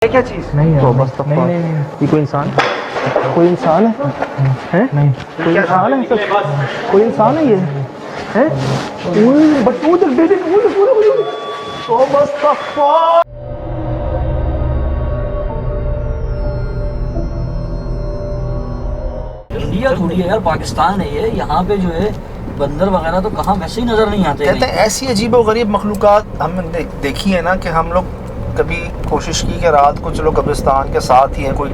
क्या चीज नहीं है, तो बस तब नहीं, नहीं, नहीं, ये कोई इंसान है नहीं, कोई इंसान है सर कोई इंसान है ये है बट वो तक डेट तो बस तब इंडिया थोड़ी है यार, पाकिस्तान है ये। यहाँ पे जो है बंदर वगैरह तो कहाँ वैसे ही नजर नहीं आते। कहते हैं ऐसी अजीब व गरीब मखलूक़ात हमने देखी है ना कि हम लोग कभी कोशिश की कि रात को चलो कब्रिस्तान के साथ ही है कोई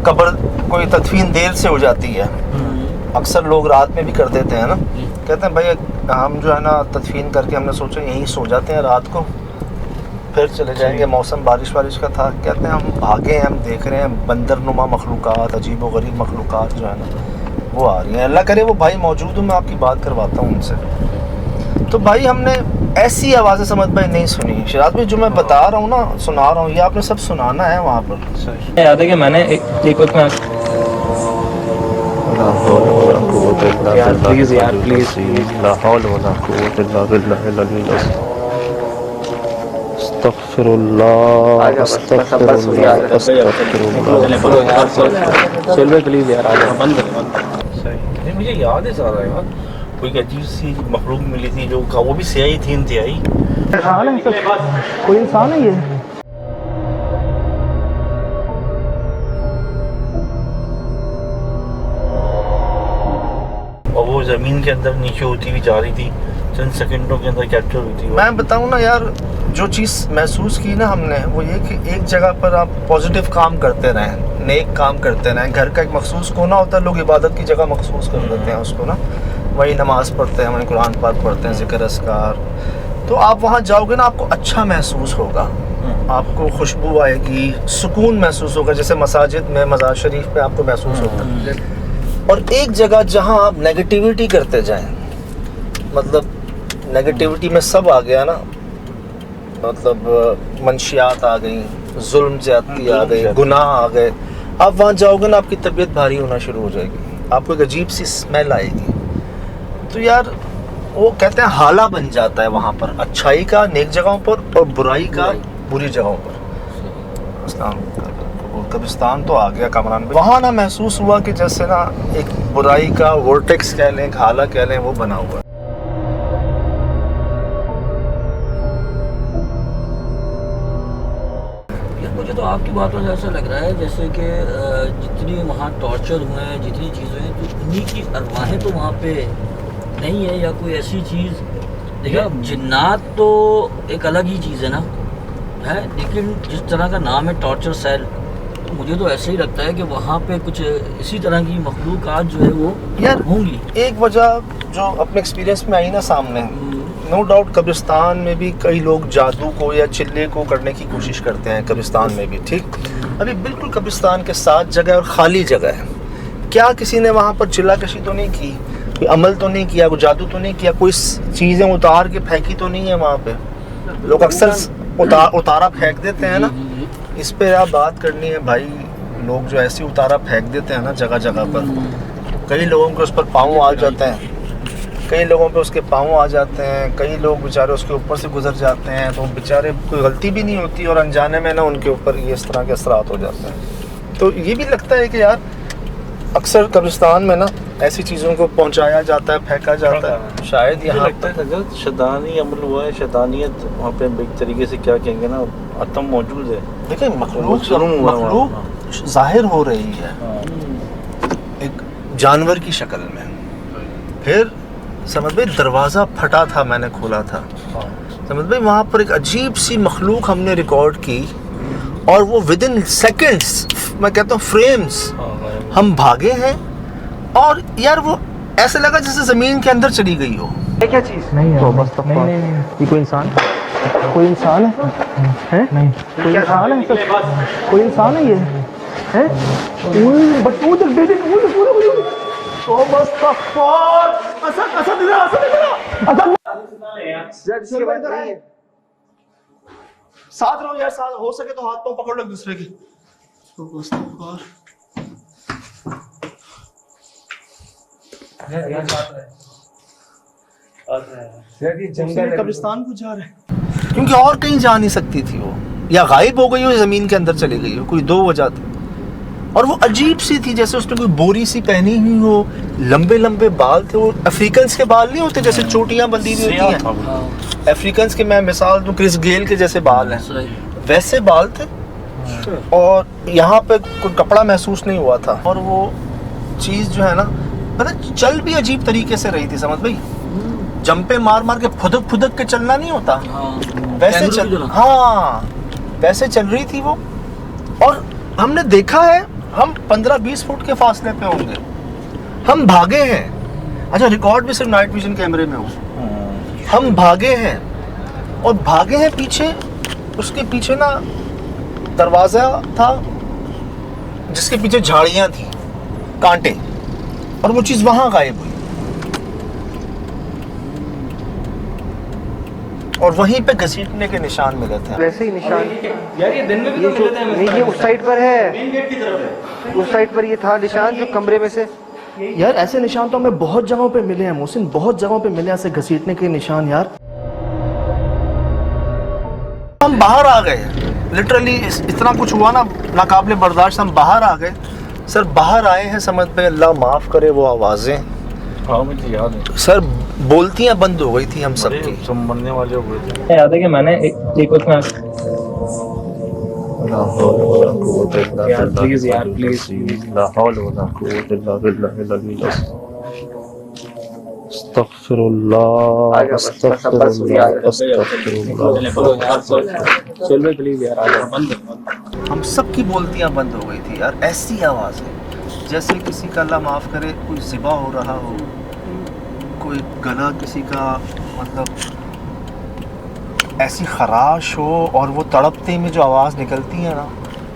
कब्र, कोई तदफीन देर से हो जाती है। अक्सर लोग रात में भी कर देते हैं ना। कहते हैं भाई हम जो है ना तदफीन करके हमने सोचा यहीं सो जाते हैं रात को, फिर चले जाएंगे। मौसम बारिश वारिश का था। कहते हैं हम भागे हैं, हम देख रहे हैं बंदर नुमा मखलूक़ात, अजीब व गरीब मखलूक़ात जो है ना वो आ रही हैं। अल्लाह करे वो भाई मौजूद हूँ, मैं आपकी बात करवाता हूँ उनसे। तो भाई हमने ऐसी आवाज़ें समझ भाई नहीं सुनी। शिराज भाई जो मैं बता रहा हूँ ना, सुना रहा हूँ, ये आपने सब सुनाना है वहाँ पर। याद है कि मैंने एक वक्त में यार प्लीज प्लीज यार नहीं, मुझे याद है सारा यार। कोई अजीब सी मखलूक मिली थी जो वो भी स्याही थी इंतहाई। कोई इंसान है ये और वो जमीन के अंदर नीचे होती हुई जा रही थी, चंद सेकंडों के अंदर कैप्चर हुई थी। मैं बताऊँ ना यार, जो चीज़ महसूस की ना हमने वो ये कि एक जगह पर आप पॉजिटिव काम करते रहें, नेक काम करते रहें। घर का एक मखसूस कोना होता है, लोग इबादत की जगह मखसूस कर देते हैं उसको ना। वही नमाज़ पढ़ते हैं, वही कुरान पाक पढ़ते हैं, ज़िक्र अस्कार। तो आप वहाँ जाओगे ना, आपको अच्छा महसूस होगा, आपको खुशबू आएगी, सुकून महसूस होगा, जैसे मसाजिद में, मज़ार शरीफ पे आपको महसूस होता है। और एक जगह जहाँ आप नेगेटिविटी करते जाएं, मतलब नेगेटिविटी में सब आ गया ना, मतलब मंशियात आ गई, जुल्म ज्यादती आ गई, गुनाह आ गए। आप वहाँ जाओगे ना, आपकी तबीयत भारी होना शुरू हो जाएगी, आपको एक अजीब सी स्मेल आएगी। तो यार वो कहते हैं हाला बन जाता है वहाँ पर, अच्छाई का नेक जगहों पर और बुराई का बुरी जगहों पर। कब्रिस्तान तो आ गया कामरान। वहाँ ना महसूस हुआ कि जैसे ना एक बुराई का वोर्टेक्स कह लें, हाला कह लें, वो बना हुआ है। मुझे तो आपकी बातों से ऐसा लग रहा है जैसे कि जितनी वहाँ टॉर्चर हुए हैं, जितनी चीज़ें हैं, तो उन्हीं की अरवाहें तो वहाँ पे नहीं है, या कोई ऐसी चीज़। देखिए जिन्नात तो एक अलग ही चीज़ है ना, है, लेकिन जिस तरह का नाम है टॉर्चर सेल, तो मुझे तो ऐसे ही लगता है कि वहाँ पे कुछ इसी तरह की मखलूक़ात जो है वो यार होंगी। एक वजह जो अपने एक्सपीरियंस में आई ना सामने, नो डाउट कब्रिस्तान में भी कई लोग जादू को या चिल्ले को करने की कोशिश करते हैं। कब्रिस्तान में भी ठीक, अभी बिल्कुल कब्रिस्तान के साथ जगह और खाली जगह है। क्या किसी ने वहाँ पर चिल्ला कशी तो नहीं की, कोई अमल तो नहीं किया, कोई जादू तो नहीं किया, कोई चीज़ें उतार के फेंकी तो नहीं है वहाँ पे। लोग अक्सर उतारा फेंक देते हैं ना, इस पर आप बात करनी है भाई। लोग जो ऐसे उतारा फेंक देते हैं ना जगह जगह पर, कई लोगों के उस पर पाँव आ जाते हैं, कई लोगों पे उसके पाँव आ जाते हैं, कई लोग बेचारे उसके ऊपर से गुजर जाते हैं, तो बेचारे कोई गलती भी नहीं होती और अनजाने में ना उनके ऊपर ये इस तरह के असरात हो जाते हैं। तो ये भी लगता है कि यार अक्सर कब्रिस्तान में ना ऐसी चीज़ों को पहुंचाया जाता है, फेंका जाता है। शायद यहाँ लगता है अगर शैतानी अमल हुआ है, शैतानियत वहाँ पे एक तरीके से क्या कहेंगे ना, आत्म मौजूद है। देखिए मखलूक जाहिर हो रही है एक जानवर की शक्ल में। फिर समझ भाई दरवाज़ा फटा था, मैंने खोला था, समझ भाई वहाँ पर एक अजीब सी मखलूक हमने रिकॉर्ड की, और वो विद इन सेकेंड्स, मैं कहता हूँ फ्रेम्स, हम भागे हैं। और यार वो ऐसे लगा जैसे ज़मीन के अंदर चली गई हो। क्या चीज नहीं है, तो बस तब नहीं, नहीं, नहीं, ये कोई इंसान है नहीं, कोई इंसान है सर कोई इंसान है ये है बट वो तक डेट तो बस तब साथ रहो यार, साथ हो सके तो हाथ पांव पकड़ लो एक दूसरे के। तो बस जंगल कब्रिस्तान को जा रहे हैं क्योंकि और कहीं जा नहीं सकती थी वो, या गायब हो गई हो, ज़मीन के अंदर चली गई हो, कोई दो वजह थी। और वो अजीब सी थी, जैसे उसने कोई बोरी सी पहनी हुई हो, लंबे लंबे बाल थे, वो अफ्रीकन्स के बाल नहीं होते जैसे चोटियां बंधी हुई होती हैं, अफ्रीकन्स के मैं मिसाल दूं, क्रिस गेल के जैसे बाल हैं, वैसे बाल थे। और यहाँ पे कोई कपड़ा महसूस नहीं हुआ था। और वो चीज़ जो है ना, पता चल भी अजीब तरीके से रही थी, समझ भाई, जंपे मार मार के फुदक फुदक के चलना नहीं होता, वैसे चल, हाँ वैसे चल रही थी वो। और हमने देखा है, हम 15-20 फुट के फासले पे होंगे, हम भागे हैं। अच्छा, रिकॉर्ड भी सिर्फ नाइट विजन कैमरे में हो, हम भागे हैं और भागे हैं पीछे, उसके पीछे ना दरवाजा था जिसके पीछे झाड़ियां थी, कांटे, और वो चीज वहां गायब हुई। और वहीं पे घसीटने के निशान मिले थे। वैसे ही निशान यार ये दिन में भी ये तो जो मिले थे हमें। नहीं, ये उस साइड पर है, मेन गेट की तरफ है। उस साइड पर ये था निशान जो कमरे में से। यार ऐसे निशान तो हमें बहुत जगहों पे मिले हैं मोहसिन, बहुत जगहों पे मिले ऐसे घसीटने के निशान यार। हम बाहर आ गए, लिटरली इतना कुछ हुआ ना नाकाबिले बर्दाश्त, हम बाहर आ गए। सर बाहर आए हैं, समझ पे अल्लाह माफ़ करे वो आवाज़ें, हाँ मुझे याद है, सर बोलतियाँ बंद हो गई थी हम सब की। सब मरने वाले हो गए थे। याद है कि मैंने एक वक्त में यार प्लीज प्लीज यार आ जाओ। हम सब की बोलतियाँ बंद हो गई थी यार, ऐसी आवाज़ें जैसे किसी का अल्लाह माफ़ करे कोई ज़िबा हो रहा हो, कोई गला किसी का मतलब ऐसी खराश हो, और वो तड़पते में जो आवाज़ निकलती है ना,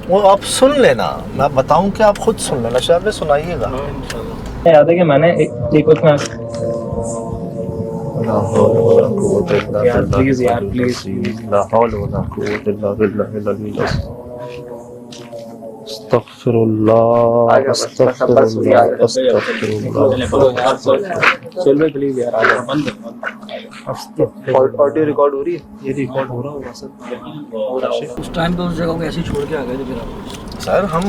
वो आप सुन लेना, मैं बताऊं कि आप खुद सुन लेना, शायद में सुनाइएगा। याद है कि मैंने एक वक्त में यार प्लीज प्लीज यार आ जाओ। ऑडियो रिकॉर्ड हो रही है, ये रिकॉर्ड हो रहा होगा सर। उस टाइम पे उस जगह को ऐसे ही छोड़ के आ गए थे फिर आप? सर हम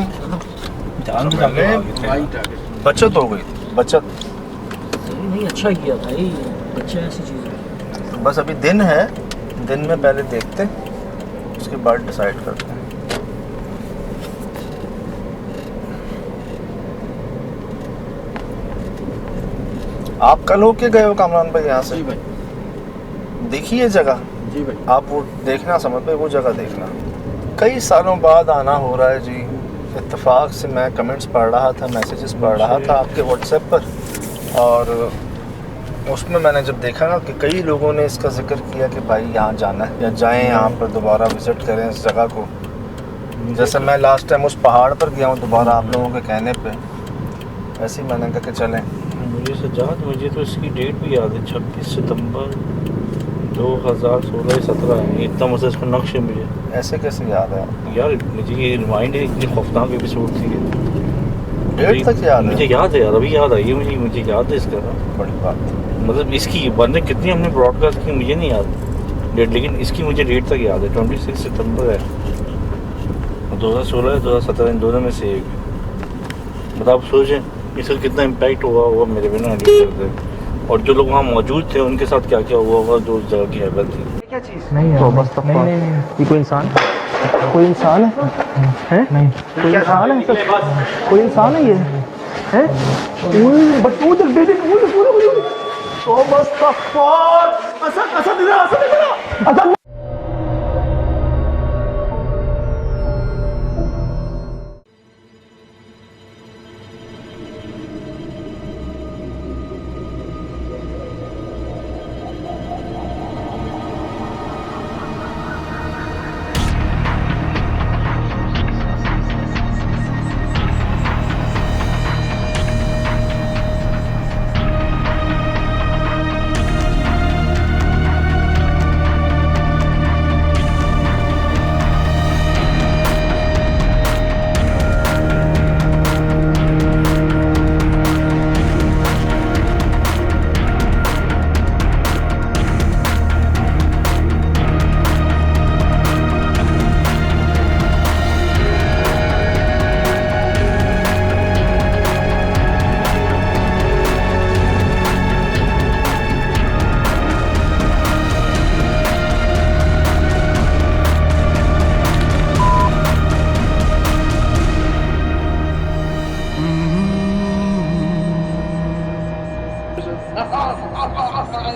जान बचत हो गई, बचत। नहीं अच्छा किया भाई, बच्चे ऐसी चीज़ है। तो बस अभी दिन है, दिन में पहले देखते हैं, उसके बाद डिसाइड करते हैं। आप कल होके गए हो कामरान भाई यहाँ से? जी भाई। देखिए जगह, जी भाई। आप वो देखना, समझ में वो जगह देखना। कई सालों बाद आना हो रहा है जी। इत्तेफाक से मैं कमेंट्स पढ़ रहा था, मैसेजेस पढ़ रहा था आपके व्हाट्सएप पर, और उसमें मैंने जब देखा ना कि कई लोगों ने इसका जिक्र किया कि भाई यहाँ जाना है या जाएं यहाँ पर, दोबारा विज़िट करें इस जगह को। जैसे मैं लास्ट टाइम उस पहाड़ पर गया हूँ दोबारा आप लोगों के कहने पे, ऐसे ही मैंने कहा कि चलें। मुझे सजाद, मुझे तो इसकी डेट भी याद है, 26 सितंबर 2016-17 है, इतना मतलब इसका नक्श है मुझे। ऐसे कैसे याद है? यार मुझे ये रिमाइंड है, इतनी खौफनाक एपिसोड थी। डेट तक याद है? मुझे याद है यार, अभी याद आई है मुझे याद है इसका। बड़ी बात। मतलब इसकी बंदे कितनी हमने ब्रॉडकास्ट की मुझे नहीं याद डेट, लेकिन इसकी मुझे डेट तक याद है, 26 सितंबर है। 2016 या 2017 इन दोनों में से एक। मतलब आप सोचें इसका कितना इम्पैक्ट हुआ होगा मेरे बिना एडिट करते, और जो लोग वहाँ मौजूद थे उनके साथ क्या क्या हुआ होगा, जो उस जगह की हैबत थी। क्या चीज़ नहीं है, तो बस तक नहीं, ये कोई इंसान, कोई इंसान है नहीं, कोई इंसान है सर, कोई इंसान है ये है। बट वो जब बेटे तो बस तक असद इधर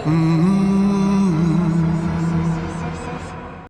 Mm-hmm.